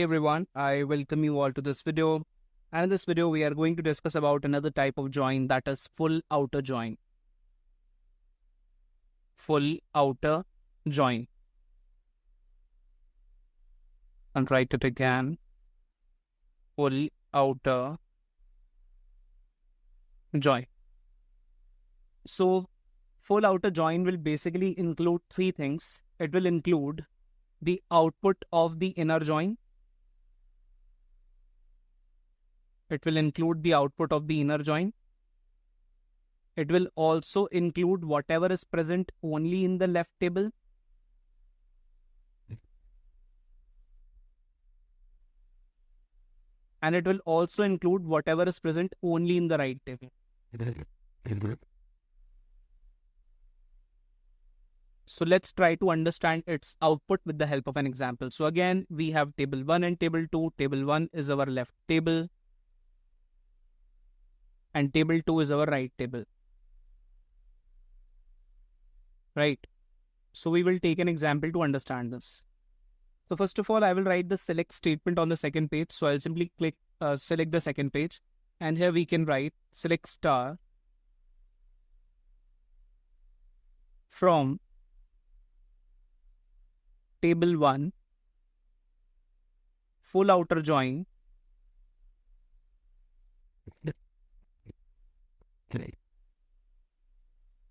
Hey everyone, I welcome you all to this video. And in this video, we are going to discuss about another type of join, that is full outer join. Full outer join. I'll write it again. Full outer join. So full outer join will basically include three things. It will include the output of the inner join. It will include the output of the inner join. It will also include whatever is present only in the left table. And it will also include whatever is present only in the right table. So let's try to understand its output with the help of an example. So again, we have table 1 and table 2. Table 1 is our left table and table 2 is our right table. Right. So we will take an example to understand this. So first of all, I will write the select statement on the second page. So I'll simply click select the second page, and here we can write select star from table 1 full outer join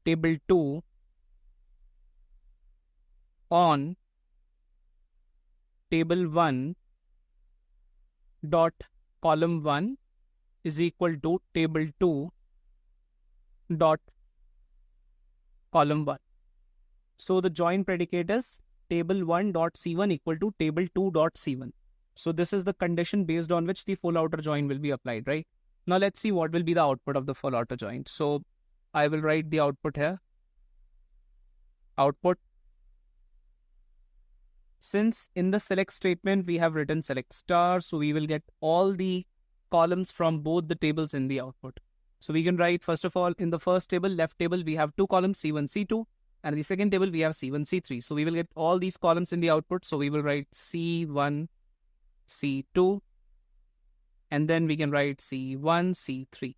table 2 on table 1 dot column 1 is equal to table 2 dot column 1. So the join predicate is table 1 dot C1 equal to table 2 dot C1. So this is the condition based on which the full outer join will be applied, right? Now let's see what will be the output of the full outer join. So I will write the output here. Output. Since in the select statement we have written select star, so we will get all the columns from both the tables in the output. So we can write, first of all, in the first table, left table, we have two columns, C1, C2. And in the second table, we have C1, C3. So we will get all these columns in the output. So we will write C1, C2. And then we can write C1, C3.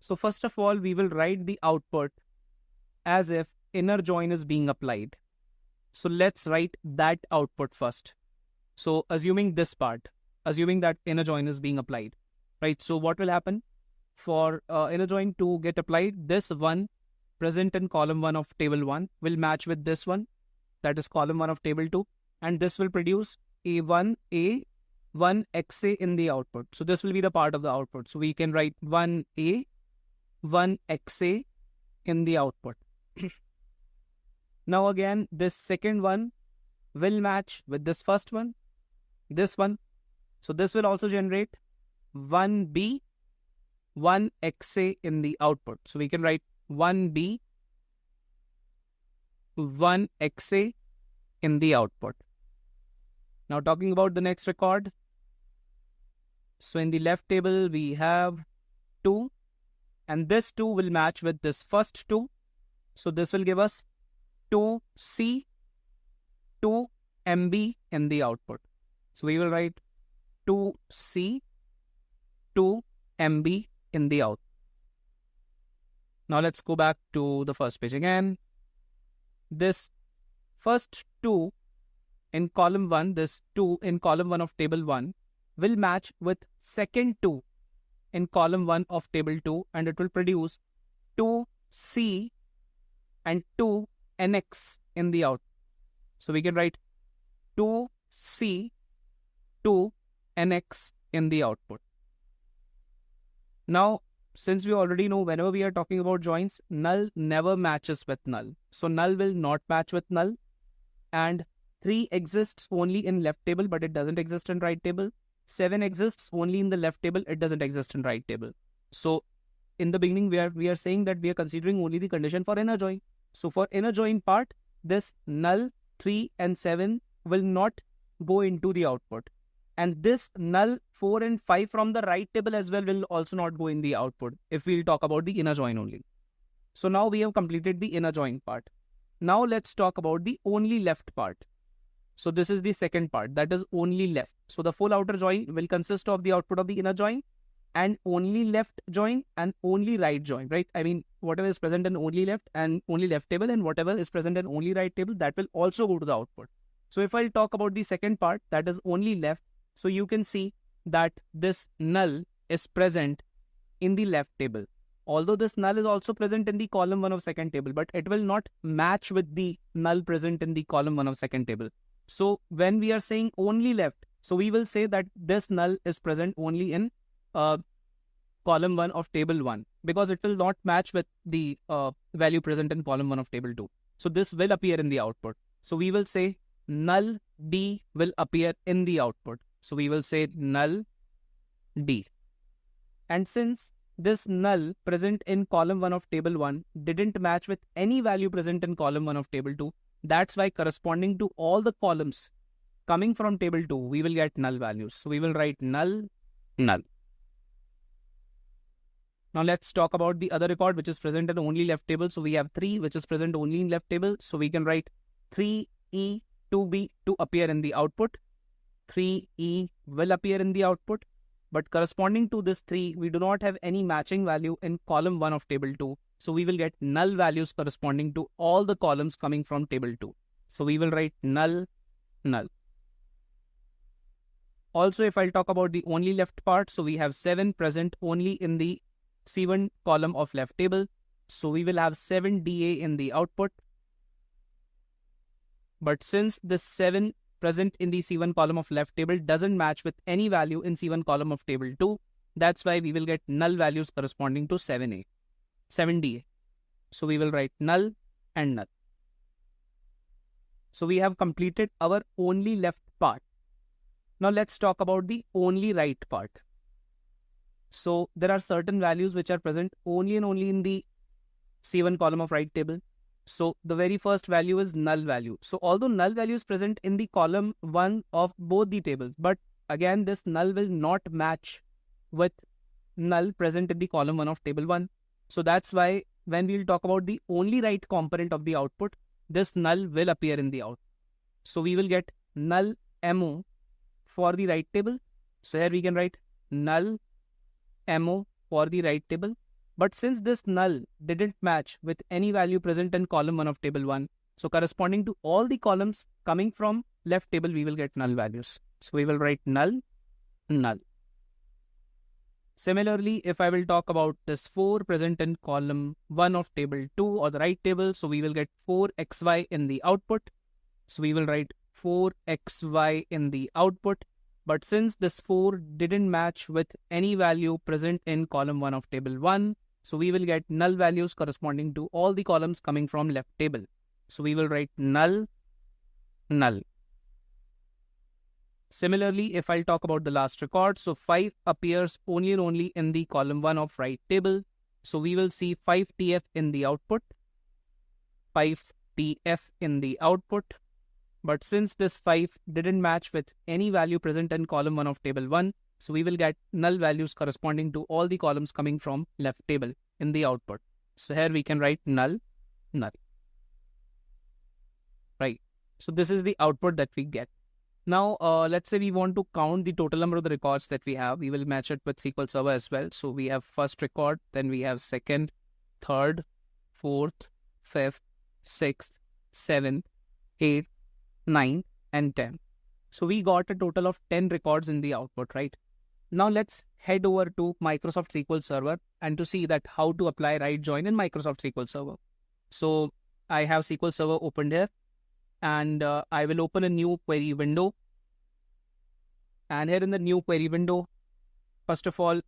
So first of all, we will write the output as if inner join is being applied. So let's write that output first. So assuming this part, assuming that inner join is being applied, right? So what will happen? For inner join to get applied, this one present in column 1 of table 1 will match with this one, that is column 1 of table 2, and this will produce A1A, 1XA in the output. So this will be the part of the output. So we can write 1A, 1XA in the output. Now again, this second one will match with this first one, this one. So this will also generate 1B, 1XA in the output. So we can write 1B, 1XA in the output. Now talking about the next record. So in the left table, we have 2, and this 2 will match with this first 2. So this will give us 2C, 2MB in the output. So we will write 2C, 2MB in the output. Now let's go back to the first page again. This first 2 in column 1, this 2 in column 1 of table 1 will match with second 2 in column 1 of table 2, and it will produce 2C and 2NX in the output. So we can write 2C, 2NX in the output. Now, since we already know whenever we are talking about joins, null never matches with null. So null will not match with null. And 3 exists only in left table, but it doesn't exist in right table. 7 exists only in the left table, it doesn't exist in right table. So in the beginning, we are saying that we are considering only the condition for inner join. So for inner join part, this null 3 and 7 will not go into the output. And this null 4 and 5 from the right table as well will also not go in the output if we'll talk about the inner join only. So now we have completed the inner join part. Now let's talk about the only left part. So this is the second part, that is only left. So the full outer join will consist of the output of the inner join and only left join and only right join, right? I mean, whatever is present in only left and only left table and whatever is present in only right table, that will also go to the output. So if I'll talk about the second part, that is only left, so you can see that this null is present in the left table. Although this null is also present in the column 1 of second table, but it will not match with the null present in the column 1 of second table. So when we are saying only left, so we will say that this null is present only in column 1 of table 1 because it will not match with the value present in column 1 of table 2. So this will appear in the output. So we will say null D will appear in the output. So we will say null D. And since this null present in column 1 of table 1 didn't match with any value present in column 1 of table 2, that's why corresponding to all the columns coming from table 2, we will get null values. So we will write null, null. Now let's talk about the other record which is present in only left table. So we have 3 which is present only in left table. So we can write 3E to be to appear in the output. 3E will appear in the output. But corresponding to this 3, we do not have any matching value in column 1 of table 2. So we will get null values corresponding to all the columns coming from table 2. So we will write null, null. Also, if I'll talk about the only left part, so we have 7 present only in the C1 column of left table. So we will have 7 DA in the output. But since this 7 present in the C1 column of left table doesn't match with any value in C1 column of table 2, that's why we will get null values corresponding to 7A, 7DA. So we will write null and null. So we have completed our only left part. Now let's talk about the only right part. So there are certain values which are present only and only in the C1 column of right table. So the very first value is null value. So although null value is present in the column 1 of both the tables, but again this null will not match with null present in the column 1 of table 1. So that's why when we'll talk about the only right component of the output, this null will appear in the output. So we will get null MO for the right table. So here we can write null MO for the right table. But since this null didn't match with any value present in column 1 of table 1, so corresponding to all the columns coming from left table, we will get null values. So we will write null, null. Similarly, if I will talk about this 4 present in column 1 of table 2 or the right table, so we will get 4xy in the output. So we will write 4xy in the output. But since this 4 didn't match with any value present in column 1 of table 1, so we will get null values corresponding to all the columns coming from left table. So we will write null, null. Similarly, if I'll talk about the last record, so 5 appears only and only in the column 1 of right table. So we will see 5TF in the output, 5TF in the output. But since this 5 didn't match with any value present in column 1 of table 1, so we will get null values corresponding to all the columns coming from left table in the output. So here we can write null, null. Right. So this is the output that we get. Now, let's say we want to count the total number of the records that we have. We will match it with SQL Server as well. So we have first record, then we have second, third, fourth, fifth, sixth, seventh, eighth, 9 and 10. So we got a total of 10 records in the output, right? Now let's head over to Microsoft SQL Server and to see that how to apply right join in Microsoft SQL Server. So I have SQL Server opened here and I will open a new query window. And here in the new query window, first of all,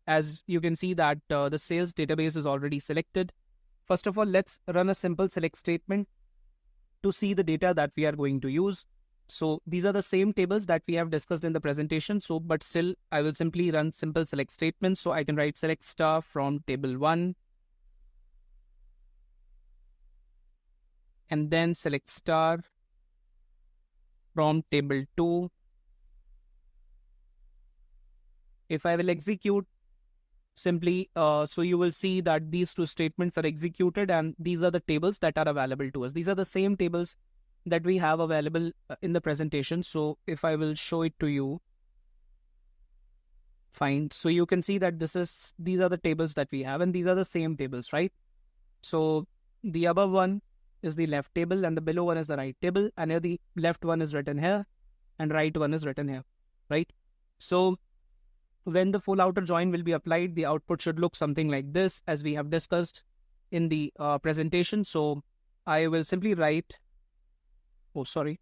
as you can see that the sales database is already selected. First of all, let's run a simple select statement to see the data that we are going to use. So these are the same tables that we have discussed in the presentation. So, but still I will simply run simple select statements. So I can write select star from table 1 and then select star from table 2. If I will execute simply, so you will see that these two statements are executed and these are the tables that are available to us. These are the same tables that we have available in the presentation. So if I will show it to you, fine. So you can see that these are the tables that we have, and these are the same tables, right? So the above one is the left table and the below one is the right table, and here the left one is written here and right one is written here, right? So when the full outer join will be applied, the output should look something like this, as we have discussed in the presentation. So I will simply write, I'll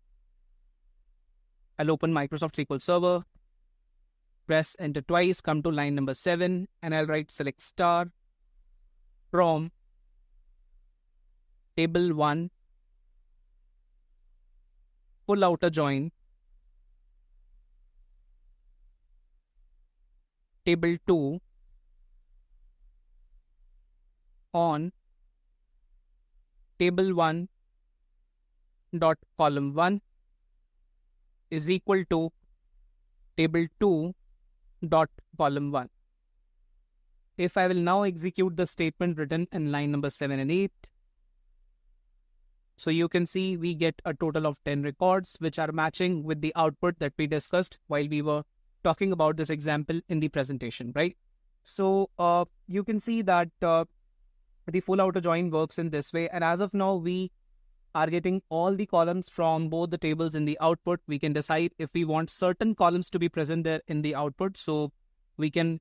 open Microsoft SQL Server, press enter twice, come to line number 7, and I'll write select star from table 1 full outer join table 2 on table 1 dot column 1 is equal to table 2 dot column 1. If I will now execute the statement written in line number 7 and 8, so you can see we get a total of 10 records, which are matching with the output that we discussed while we were talking about this example in the presentation, right? So you can see that the full outer join works in this way. And as of now, we are getting all the columns from both the tables in the output. We can decide if we want certain columns to be present there in the output. So we can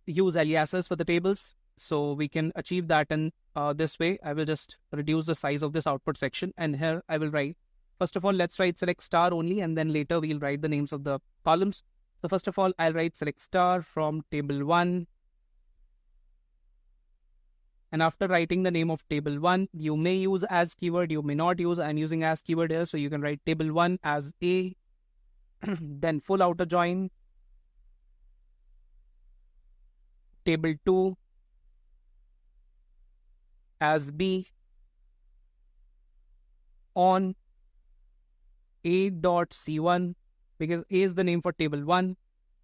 use aliases for the tables. So we can achieve that in this way. I will just reduce the size of this output section. And here I will write, first of all, let's write select star only. And then later we'll write the names of the columns. So first of all, I'll write select star from table 1. And after writing the name of table 1, you may use as keyword, you may not use. I'm using as keyword here, so you can write table 1 as A, then full outer join, table 2 as B, on A dot C1, because A is the name for table 1,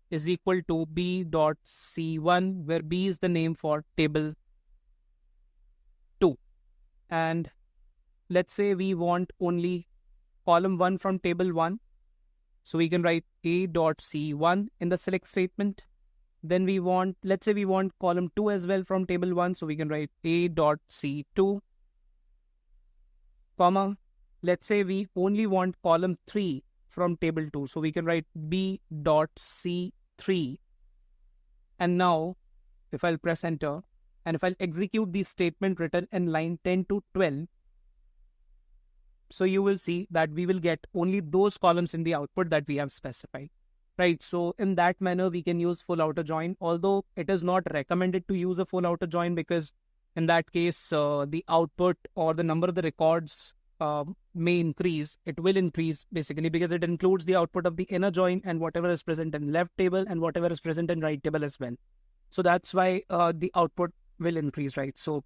is equal to B dot C1, where B is the name for table 2. And let's say we want only column 1 from table 1. So we can write A dot C1 in the select statement. Then let's say we want column 2 as well from table 1. So we can write A dot C2, comma. Let's say we only want column 3 from table 2. So we can write B dot C3. And now if I'll press enter, and if I'll execute the statement written in line 10 to 12, so you will see that we will get only those columns in the output that we have specified, right? So in that manner, we can use full outer join, although it is not recommended to use a full outer join, because in that case, the output or the number of the records may increase. It will increase basically because it includes the output of the inner join and whatever is present in left table and whatever is present in right table as well. So that's why the output will increase, right? So,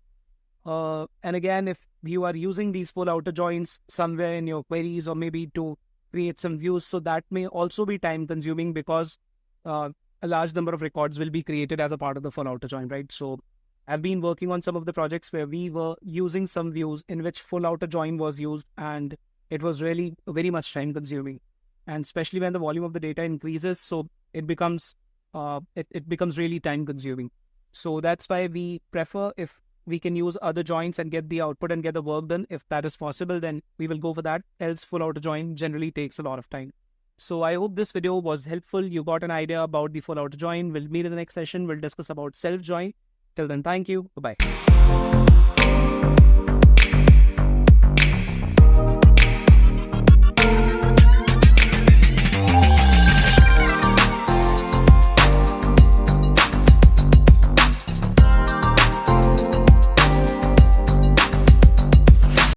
and again, if you are using these full outer joins somewhere in your queries or maybe to create some views, so that may also be time consuming because a large number of records will be created as a part of the full outer join, right? So I've been working on some of the projects where we were using some views in which full outer join was used, and it was really very much time consuming. And especially when the volume of the data increases, so it becomes it becomes really time consuming. So that's why we prefer if we can use other joins and get the output and get the work done. If that is possible, then we will go for that. Else full outer join generally takes a lot of time. So I hope this video was helpful. You got an idea about the full outer join. We'll meet in the next session. We'll discuss about self join. Till then, thank you. Bye-bye.